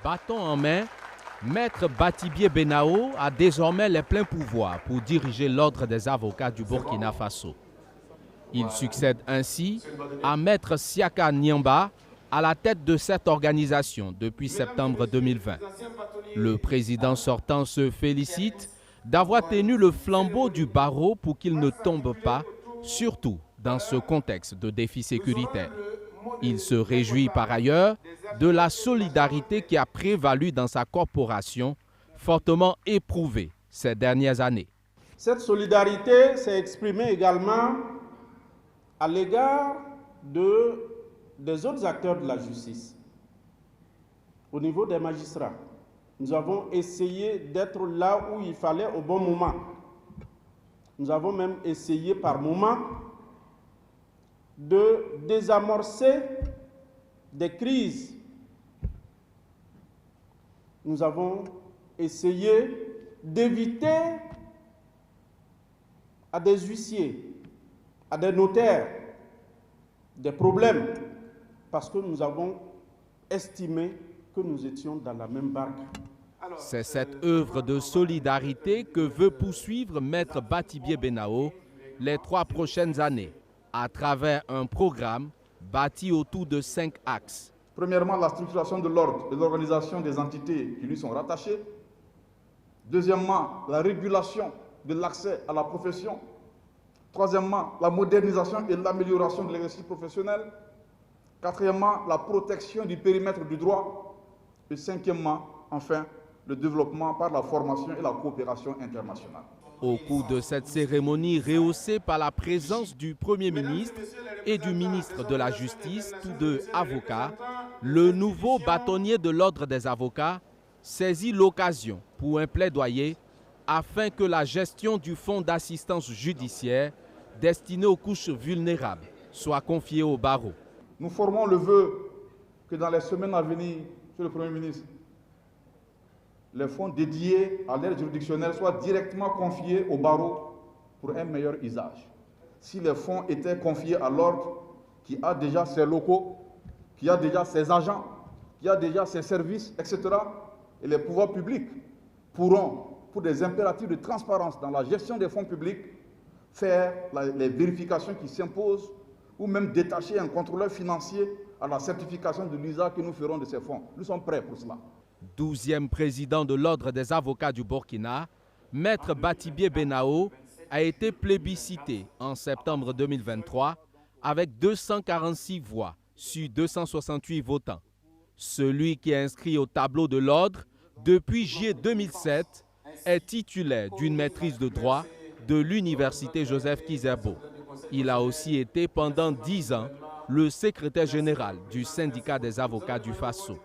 Bâton en main, Maître Batibié Benao a désormais les pleins pouvoirs pour diriger l'Ordre des avocats du Burkina Faso. Il succède ainsi à Maître Siaka Nyamba à la tête de cette organisation depuis septembre 2020. Le président sortant se félicite d'avoir tenu le flambeau du barreau pour qu'il ne tombe pas, surtout dans ce contexte de défi sécuritaire. Il se réjouit par ailleurs de la solidarité qui a prévalu dans sa corporation, fortement éprouvée ces dernières années. Cette solidarité s'est exprimée également à l'égard des autres acteurs de la justice. Au niveau des magistrats, nous avons essayé d'être là où il fallait au bon moment. Nous avons même essayé par moments de désamorcer des crises. Nous avons essayé d'éviter à des huissiers, à des notaires, des problèmes, parce que nous avons estimé que nous étions dans la même barque. C'est cette œuvre de solidarité que veut poursuivre Maître Batibié Benao les 3 prochaines années, à travers un programme bâti autour de 5 axes. Premièrement, la structuration de l'ordre et l'organisation des entités qui lui sont rattachées. Deuxièmement, la régulation de l'accès à la profession. Troisièmement, la modernisation et l'amélioration de l'exercice professionnel. Quatrièmement, la protection du périmètre du droit. Et cinquièmement, enfin, le développement par la formation et la coopération internationale. Au cours de cette cérémonie rehaussée par la présence du Premier ministre et du ministre de la Justice, tous deux avocats, le nouveau bâtonnier de l'Ordre des avocats saisit l'occasion pour un plaidoyer afin que la gestion du fonds d'assistance judiciaire destiné aux couches vulnérables soit confiée au barreau. Nous formons le vœu que dans les semaines à venir, Monsieur le Premier ministre, les fonds dédiés à l'aide juridictionnelle soient directement confiés au barreau pour un meilleur usage. Si les fonds étaient confiés à l'ordre qui a déjà ses locaux, qui a déjà ses agents, qui a déjà ses services, etc., et les pouvoirs publics pourront, pour des impératifs de transparence dans la gestion des fonds publics, faire les vérifications qui s'imposent ou même détacher un contrôleur financier à la certification de l'usage que nous ferons de ces fonds. Nous sommes prêts pour cela. 12e président de l'Ordre des avocats du Burkina, Maître Batibié Benao a été plébiscité en septembre 2023 avec 246 voix sur 268 votants. Celui qui est inscrit au tableau de l'Ordre depuis juillet 2007 est titulaire d'une maîtrise de droit de l'Université Joseph Kizerbo. Il a aussi été pendant 10 ans le secrétaire général du syndicat des avocats du Faso.